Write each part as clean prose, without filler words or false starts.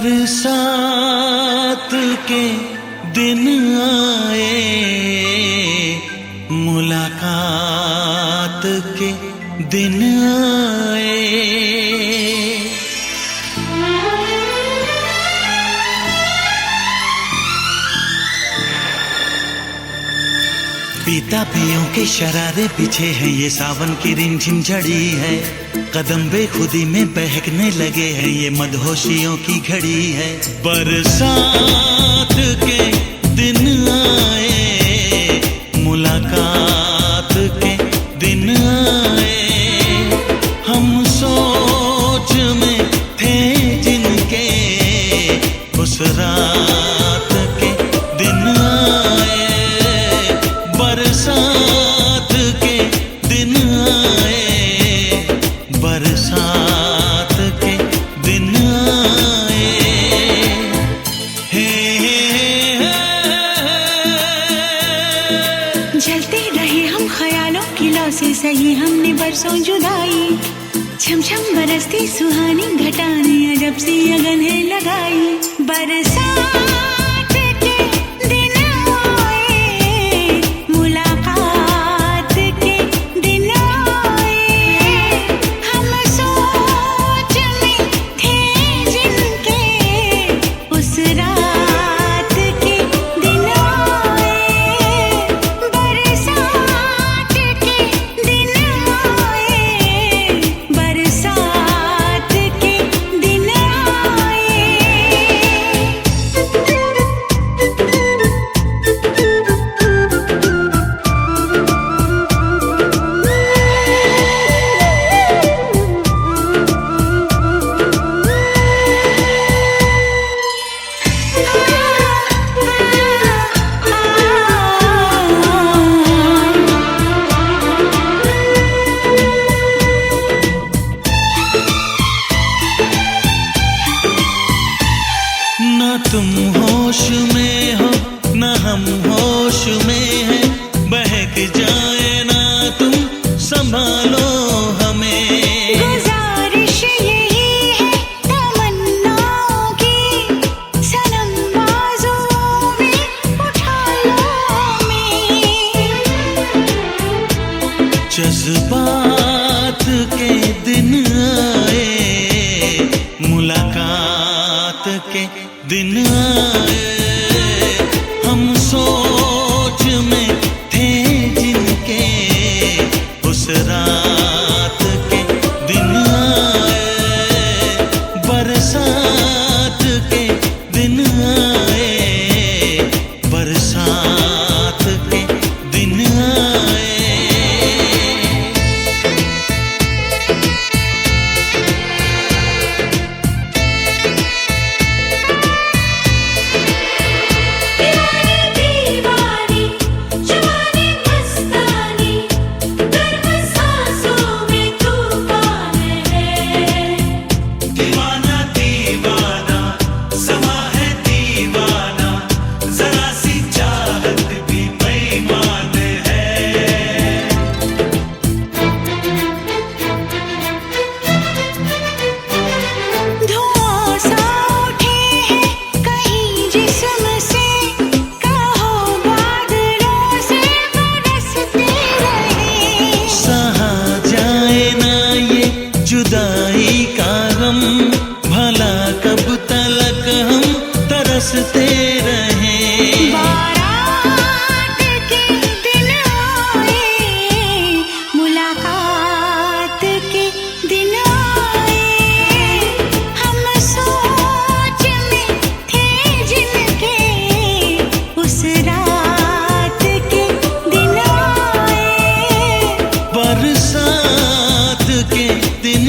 बरसात के दिन आए, मुलाकात के दिन आए। पीता पियों के शरारे पीछे हैं, ये सावन की रिमझिम झड़ी है। कदम बेखुदी में बहकने लगे हैं, ये मदहोशियों की घड़ी है। बरसात के दिन आए, मुलाकात के दिन आए। हम सोच में थे जिनके, उस रात के दिन आए। बरसात के दिन आए, बरसात के दिन आए। जलते रहे हम ख्यालों की लौ से, सही हमने बरसों जुदाई। छम छम बरसती सुहानी घटाने, अजब सी अगन है लगाई। बरसात के दिन आए, मुलाकात के दिन आए। हम सोच में थे जिनके, उस रात के दिन आए। बरसात के दिन आए, बरसात के दिन आए। ना तुम होश में हो, ना हम होश में हैं। बहक जाए ना तुम, संभालो हमें। गुजारिश यही है तमन्नाओं की, सनम बाजुओं में उठा लो हमें। जज्बात के दिन आए, मुलाकात के दिन आए। हम सोच में थे जिनके, उस रात के दिन आए। बरसात के दिन आए, बरसात के दिन आए। दीवानी जवानी मस्तानी, गर्म सांसों में तूफान है। दीवाना दीवाना समा है दीवाना, जरा सी चाहत भी बेईमान है। धुआं सा उठे हैं कहीं जिस्म से, कहो बादलों से बरसते रहे। सहा जाए ना ये जुदाई का गम, भला कब तलक हम तरसते रहें। बारात के दिन आए, मुलाकात के दिन आए। हम सोच में थे जिनके, उस रात के दिन आए। बरसात के दिन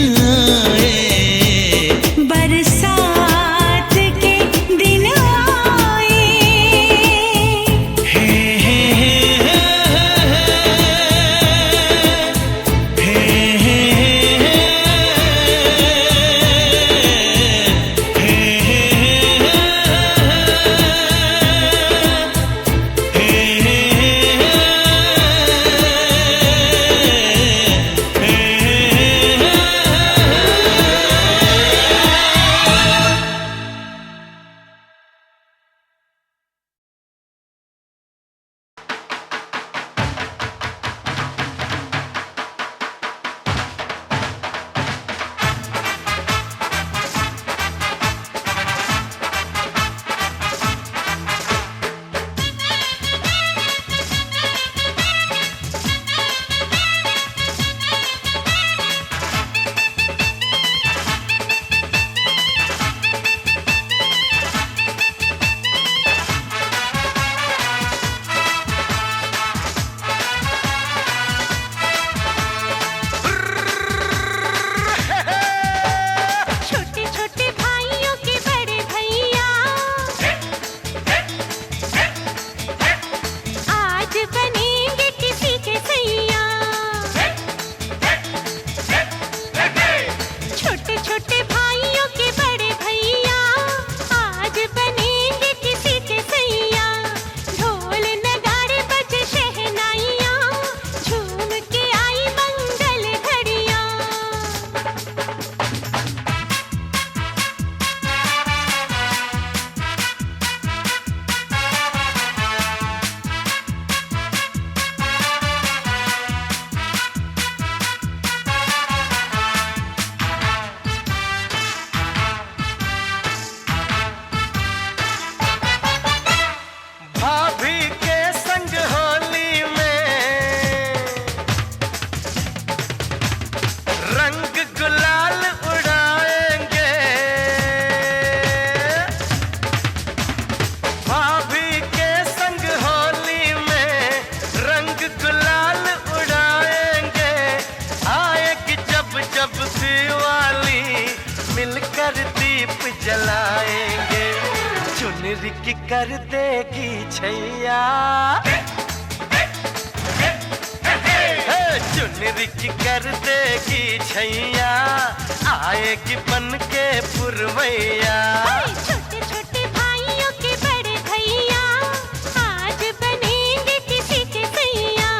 गुलाल उड़ाएंगे, भाभी के संग होली में रंग गुलाल उड़ाएंगे। आएगी जब जब दिवाली मिलकर दीप जलाएंगे। चुनरी की कर देगी छैया, चुनरी की कर देगी छैया, आएगी बन के पुरवैया। छोटे छोटे भाइयों के बड़े भैया आज बनेंगे किसी के सैया।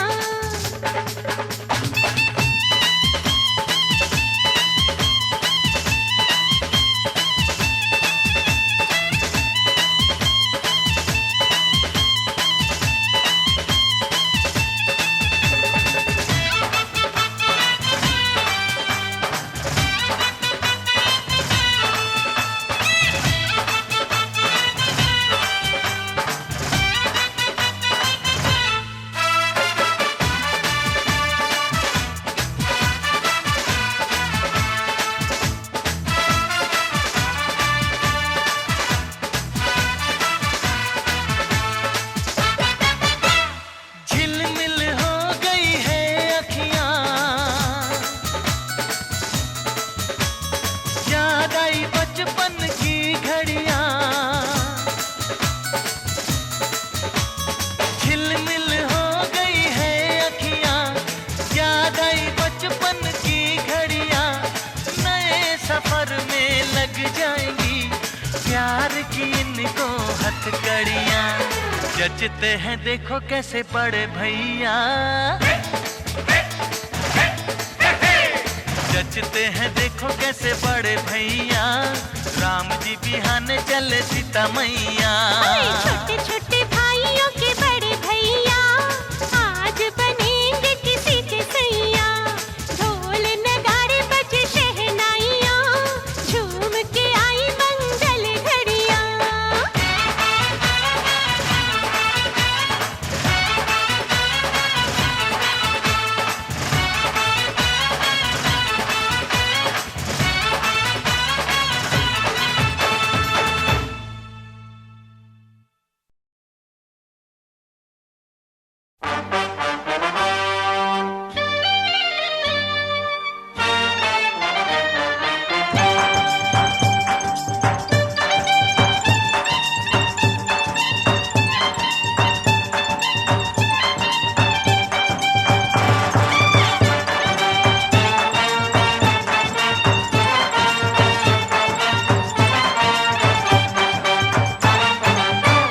झिलमिल हो गई है अखियां, याद आई बचपन की घड़ियां। झिलमिल हो गई है अखियां, याद आई बचपन की घड़ियां। नए सफर में लग जाएंगी प्यार की इनको हथकड़ियां। जचते हैं देखो कैसे बड़े भैया, जचते हैं देखो कैसे बड़े भैया। राम जी बिहाने चले सीता मैया। छोटे छोटे भाइयों के बड़े भैया आज बनेंगे किसी के सैया। ढोल नगाड़े बजे शहनाइयाँ, झूम के आई मंगल घड़ियाँ।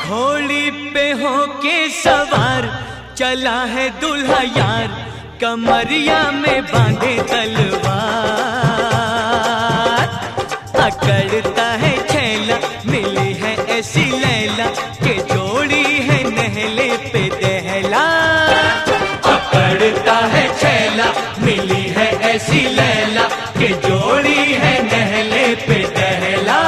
घोड़ी पे होके सवार चला है दूल्हा यार, कमरिया में बांधे तलवार। अकड़ता है छैला मिली है ऐसी लैला, के जोड़ी है नहले पे दहला। अकड़ता है छैला मिली है ऐसी लैला, के जोड़ी है नहले पे दहला।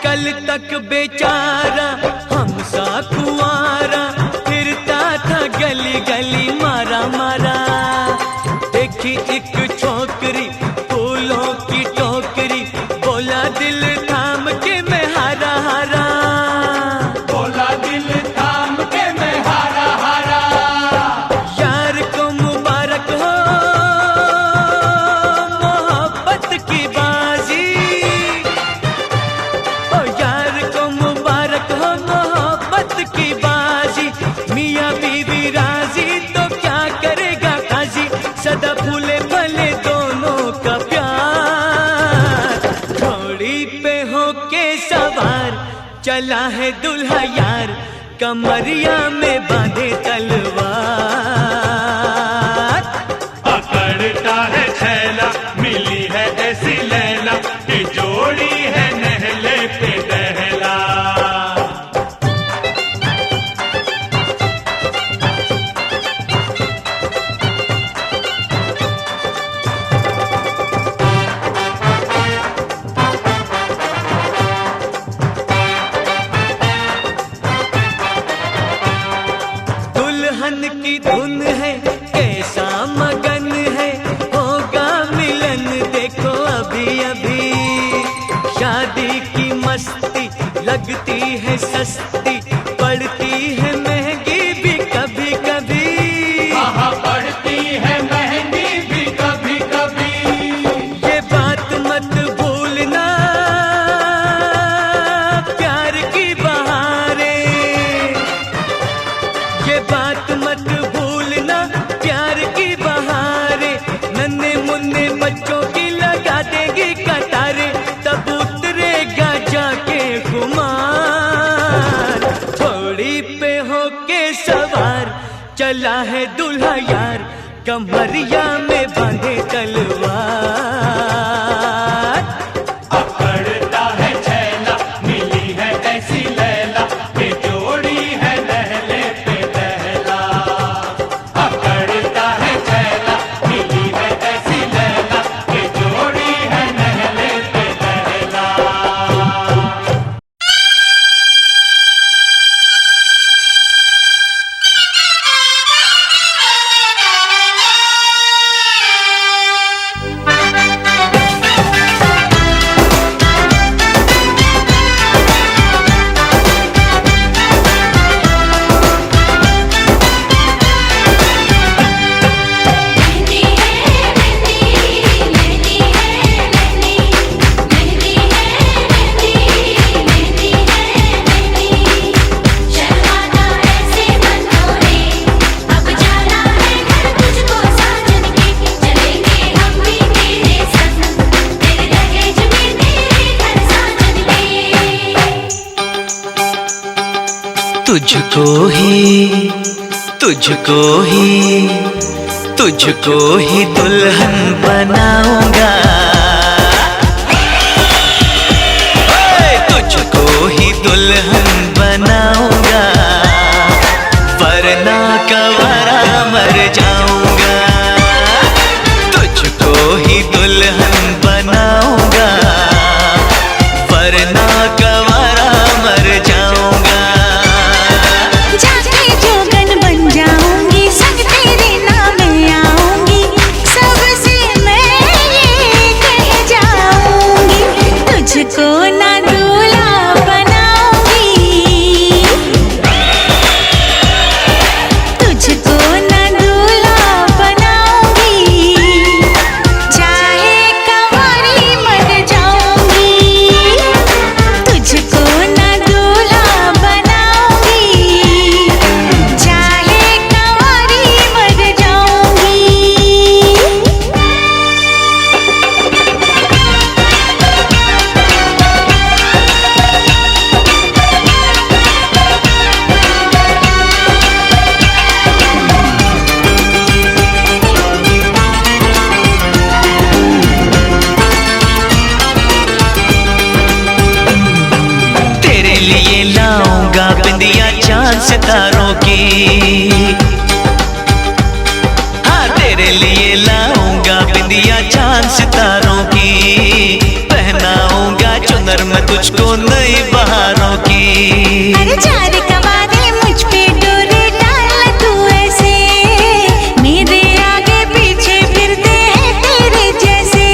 कल तक बेचारा हमसा कुआरा, फिरता था गली गली मारा मारा। देखी एक छोकरी फूलों की टोकरी, बोला दिल थाम के मैं हारा हारा। बोला दिल थाम के मैं हारा हारा। यार को मुबारक हो मोहब्बत की बाजी, ओ यार को मुबारक हो मोहब्बत की बाजी। मियाँ बीवी राजी तो क्या करेगा काजी, सदा फूले फले दोनों का प्यार। घोड़ी पे होके सवार चला है दूल्हा यार, कमरिया में बांधे तलवार। पकड़ता है छैला मिली है ऐसी लैला, कि जोड़ी है नहले पे दहला। की धुन है, कैसा मगन है, होगा मिलन देखो अभी अभी। शादी की मस्ती लगती है सस्ती, पड़ती है महंगी भी कभी कभी। कहाँ पड़ती है महंगी भी कभी कभी। ये बात मत भूलना, प्यार की बहारें, ये बात मत भूलना, प्यार की बहारें नन्हे मुन्ने बच्चों की लगा देगी कतारें, तब उतरेगा जाके खुमार। घोड़ी पे होके सवार चला है दूल्हा यार, कमरिया में बांधे तलवार। अकड़ता है छैला, मिली है ऐसी लैला, ये जोड़ी है लहले पे लहला। अकड़ता है छैला, मिली है ऐसी लैला, ये जोड़ी है लहले पे लहला। मेहंदी है मेहंदी, मेहंदी है मेहंदी, मेहंदी है मेहंदी, मेहंदी है मेहंदी। शर्माना ऐसे मन होने, अब जाना है घर तुझको साजन के, चलेंगे हम भी तेरे संग, तेरे दहेज में तेरे घर साजन के। तुझको ही दुल्हन बनाऊंगा, तुझको ही दुल्हन बनाऊंगा, वरना कवारा मर जाऊंगा। तुझको ही दुल्हन बनाऊंगा, वरना कवारा मर जाऊंगा। जाके जोगन बन जाऊंगी, संग तेरे नाम आऊंगी, सबसे मैं ये कह जाऊंगी, तुझको ना दूल्हा बनाऊंगी, तुझको ना दूल्हा बनाऊंगी, चाहे कंवारी मर जाऊंगी, तुझको ना दूल्हा बनाऊंगी, चाहे कंवारी मर जाऊंगी। तेरे लिए लाऊंगा बिंदिया चांद सितारों की, हाँ तेरे लिए लाऊंगा बिंदिया चांद सितारों की, पहनाऊंगा चुनर मैं तुझको नई बहारों की। अरे चार कवारे मुझ पे डोरे डाल तू ऐसे, मेरे आगे पीछे फिरते हैं तेरे जैसे।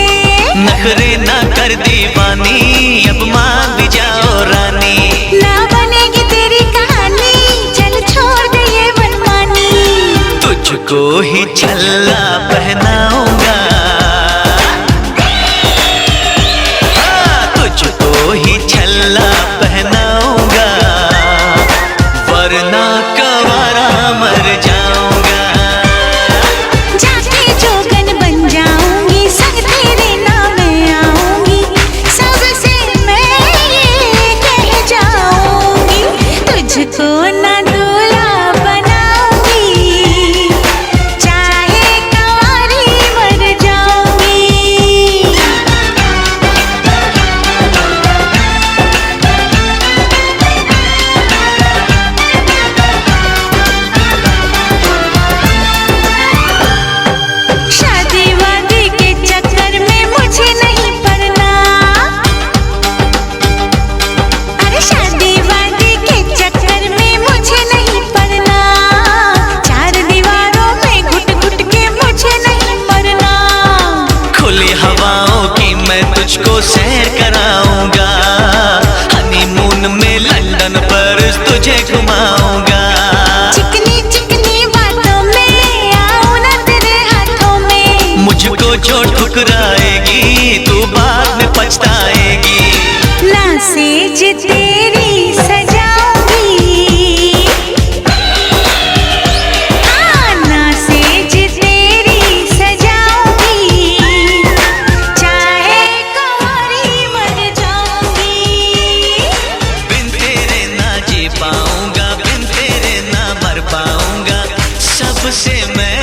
नखरे ना कर दीवानी, अब मान भी जाओ रानी। ना बनेगी तेरी कहानी, चल छोड़ दे ये मनमानी, तुझको ही छल्ला पहनाऊंगा, हाँ, तुझको ही छल्ला पहनाऊंगा, वरना कवारा मर जाऊंगा। जाके जोगन बन जाऊंगी, संग तेरे नाम आऊंगी, सबसे मैं ये कह जाऊंगी, तुझको ना दूल्हा बनाऊंगी, चाहे तन पर तुझे घुमाऊंगा। चिकनी चिकनी बातों में आऊं ना तेरे हाथों में। मुझको जो ठुकराएगी तू बाद में पछताएगी। ना सेज तेरी सजाऊंगी, ना सेज तेरी सजाऊंगी, चाहे कंवारी मर जाऊंगी। बिन तेरे ना जी पाऊंगा, बिन तेरे ना मर पाऊंगा, सबसे मैं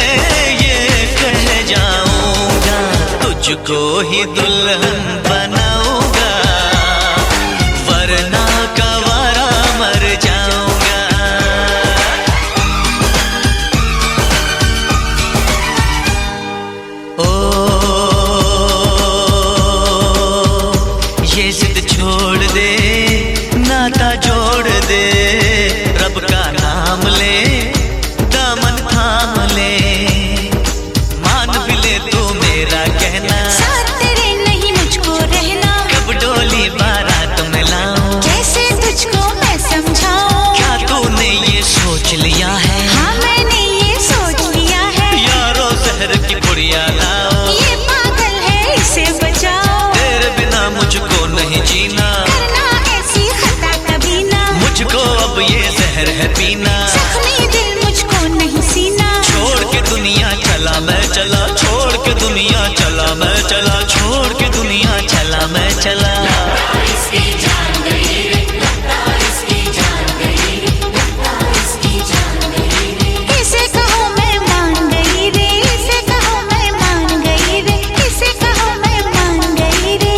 ये कह जाऊंगा, तुझको ही दुल्हन बनाऊंगा, वरना गवारा मर जाऊंगा। ओ ये जिद छोड़ दे, नाता जोड़ दे, रब का नाम ले, दामन थाम ले, मान भी ले तू मेरा कहना, साथ तेरे नहीं मुझको रहना, कब डोली बारात में लाऊं, कैसे तुझको मैं समझाऊं। क्या तूने ये सोच लिया है, हाँ मैंने ये सोच लिया है, यारो जहर की पुड़िया लाओ, ये पागल है इसे बचाओ। तेरे बिना मुझको नहीं जीना, करना ऐसी खता कभी ना, मुझको अब ये जहर है पीना, जख्मी दिल मुझको नहीं सीना। छोड़ के दुनिया चला मैं चला, छोड़ के दुनिया चला मैं चला, छोड़ के दुनिया चला मैं चला। इसकी जान गई रे, लगता इसकी जान गई रे, लगता इसकी जान गई रे। इसे कहो मैं मान गई रे, इसे कहो मैं मान गई रे, इसे कहो मैं मान गई रे।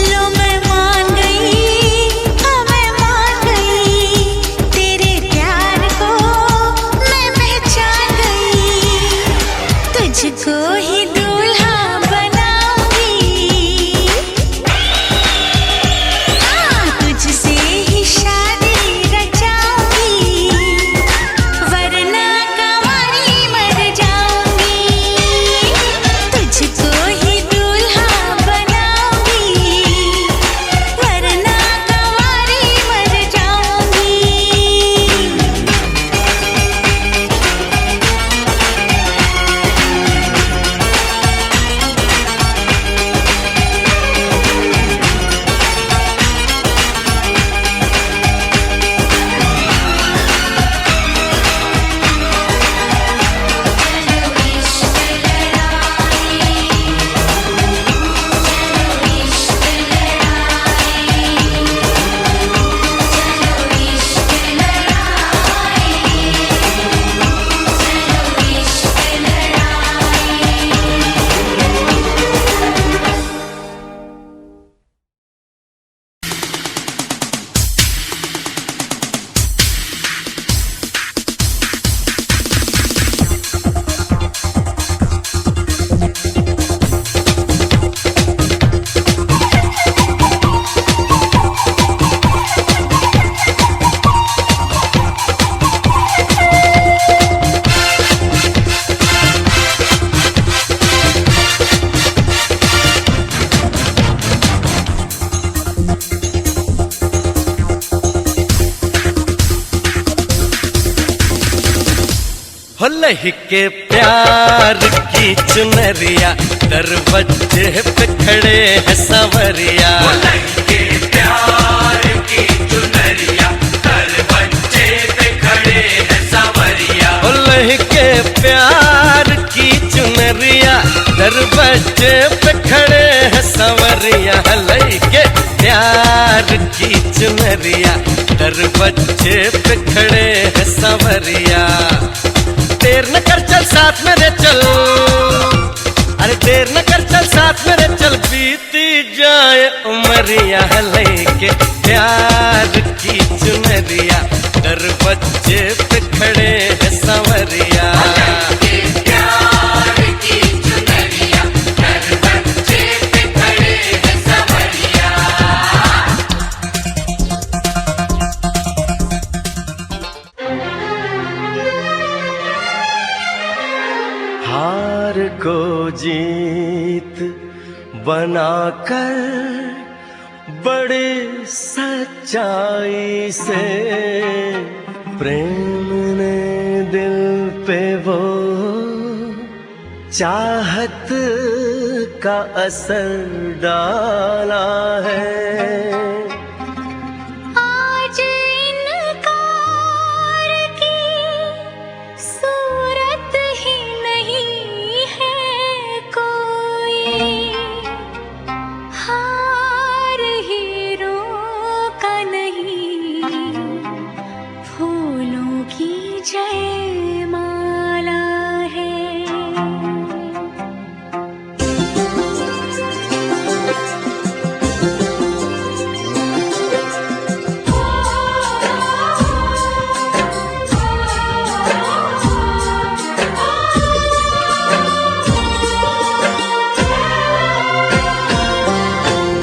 लो मैं मान गई, हाँ मैं मान गई, तेरे प्यार को मैं पहचान गई, तुझको ही दूल्हा बनाऊंगी, तुझसे ही शादी रचाऊंगी, वरना कंवारी मर जाऊंगी, तुझको ही दूल्हा बनाऊंगी, वरना कंवारी मर जाऊंगी। चलो इश्क लड़ाई, चलो इश्क लड़ाई, चलो इश्क लड़ाई, चलो इश्क लड़ाई। हो लहके प्यार की चुनरिया, दरवाजे पे खड़े हैं संवरिया, के प्यार की चुनरिया, दरवाजे पे खड़े हैं सांवरिया। हो लहके प्यार की चुनरिया, दरवाजे पे खड़े हैं संवरिया, लहके प्यार की चुनरिया, दरवाजे पे खड़े हैं संवरिया। देर न कर चल साथ मेरे चल, अरे देर न कर चल साथ मेरे चल, बीती जाए उमरिया, लेके प्यार की चुनरिया, दरवाजे पे खड़े हैं संवरिया। प्यार की चुनरिया, दरवाजे पे खड़े हैं सांवरिया। हार को जीत बनाकर बड़ी सच्चाई से प्रेम ने दिल पे वो चाहत का असर डाला है। आज इनकार की सूरत ही नहीं है कोई, हार हीरों का नहीं, फूलों की जयमाला है।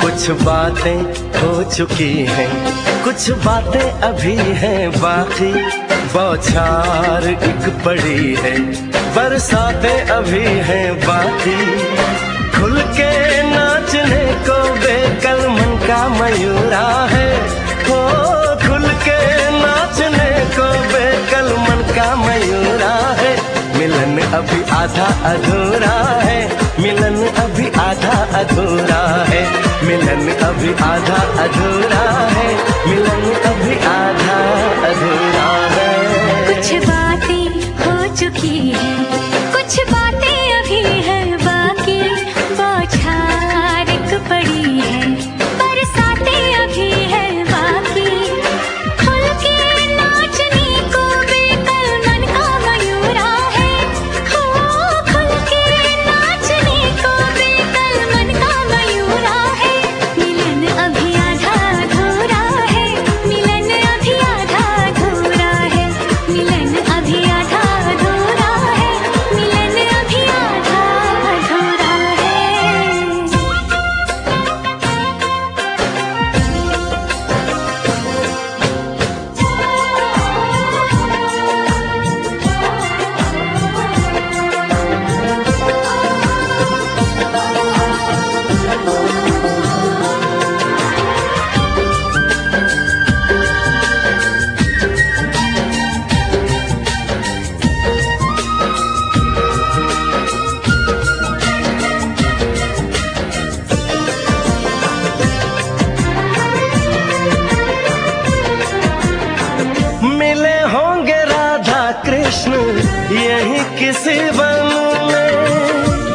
कुछ बातें हो चुकी हैं, कुछ बातें अभी हैं बाकी, बौछार एक पड़ी है, बरसातें अभी हैं बाकी। खुल के नाचने को बेकल मन का मयूरा है, हो खुल के नाचने को बेकल मन का मयूरा है। मिलन अभी आधा अधूरा है, मिलन अभी आधा अधूरा है, मिलन अभी आधा अधूरा है, मिलन अभी आधा अधूरा है। कुछ बातें हो चुकी हैं, कुछ बातें अभी हैं बाकी, बौछार एक पड़ी है, बरसातें अभी हैं बाकी। खुल के नाचने को बेकल मन का मयूरा है, हो खुल के नाचने को बेकल मन का मयूरा है। मिलन अभी आधा अधूरा है, मिलन अभी आधा अधूरा है, मिलन अभी आधा अधूरा है, मिलन अभी आधा अधूरा है। मिले होंगे राधा कृष्ण यही किसी वन में,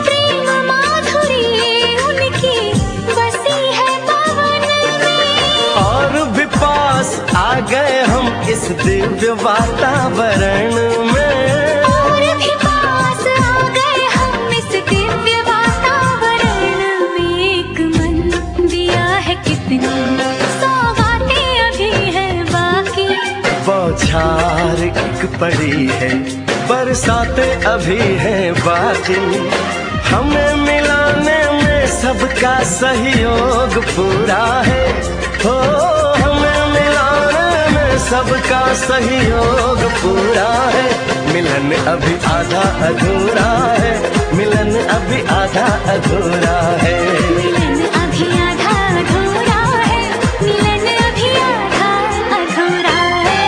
प्रेम माधुरी उनकी बसी है पवन में, और भी पास आ गए हम इस दिव्य वातावरण में। और भी पास आ गए हम इस दिव्य वातावरण में। एक मन दिया है कितनी सौगातें अभी हैं बाकी, बौछार एक पड़ी है, बरसातें अभी हैं बाकी। हमें मिलाने में सबका सहयोग पूरा है, हो हमें मिलाने में सबका सहयोग पूरा है। मिलन अभी आधा अधूरा है, मिलन अभी आधा अधूरा है। मिलन अभी आधा अधूरा है, मिलन अभी आधा अधूरा है।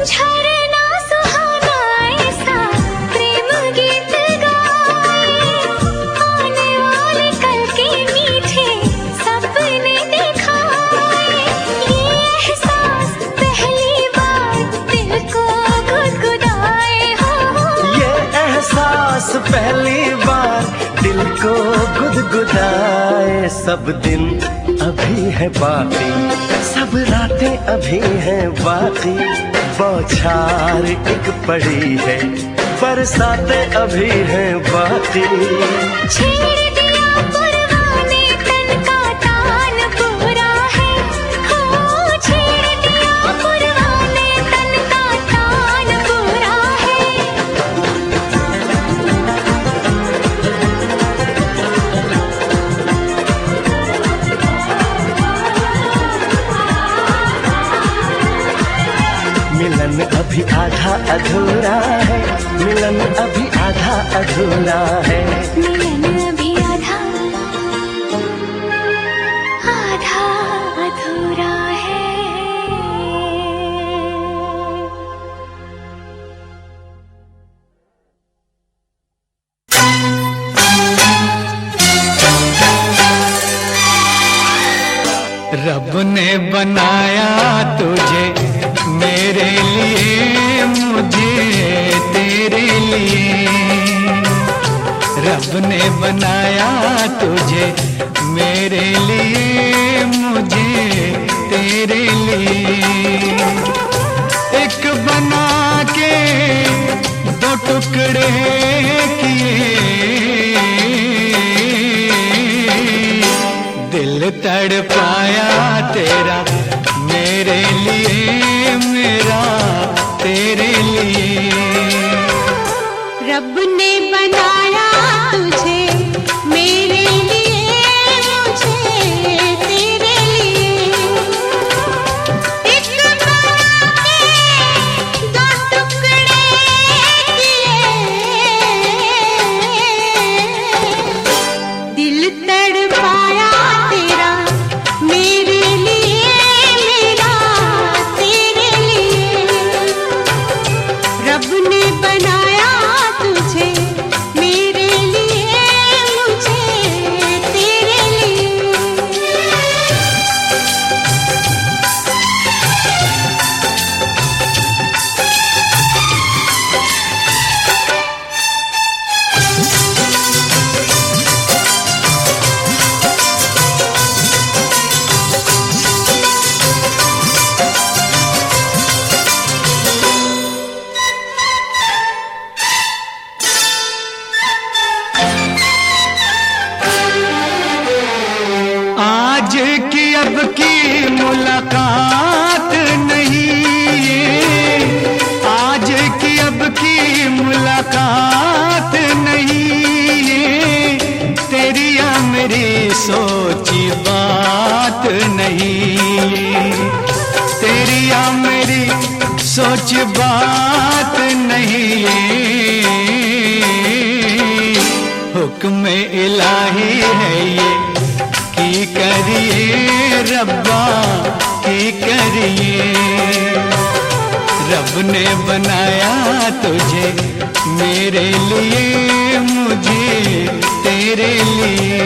झरना सुहाना ऐसा प्रेम गीत गाए, आने वाले कल के मीठे सपने दिखाए। ये एहसास पहली बार दिल को गुदगुदाए, हो ये एहसास पहली बार दिल को गुदगुदाए। सब दिन अभी है बाकी, सब रातें अभी हैं बाकी, बौछार एक पड़ी है, बरसातें अभी हैं बाकी। छेड़ दिया परवाने तन का तान आधा अधूरा है, मिलन अभी आधा अधूरा है। मिलन अभी आधा आधा अधूरा है। रब ने बनाया तुझे मेरे लिए, मुझे तेरे लिए। रब ने बनाया तुझे मेरे लिए, मुझे तेरे लिए। एक बना के दो टुकड़े किए, दिल तड़पाया तेरा मेरे लिए, मेरा तेरे लिए। रब ने बनाया तुझे मेरे लिए, मुझे तेरे लिए। एक बना के दो टुकड़े किए, दिल तड़पाया तेरा मेरे लिए, मेरा तेरे लिए। रब ने बनाया तुझे मेरे लिए, मुझे तेरे लिए। आज की अब की मुलाकात नहीं ये, आज की अब की मुलाकात नहीं ये, तेरी या मेरी सोची बात नहीं ये, तेरी या मेरी सोच बात नहीं ये। हुक्म इलाही है ये, की करिए रब्बा की करिए। रब ने बनाया तुझे मेरे लिए, मुझे तेरे लिए।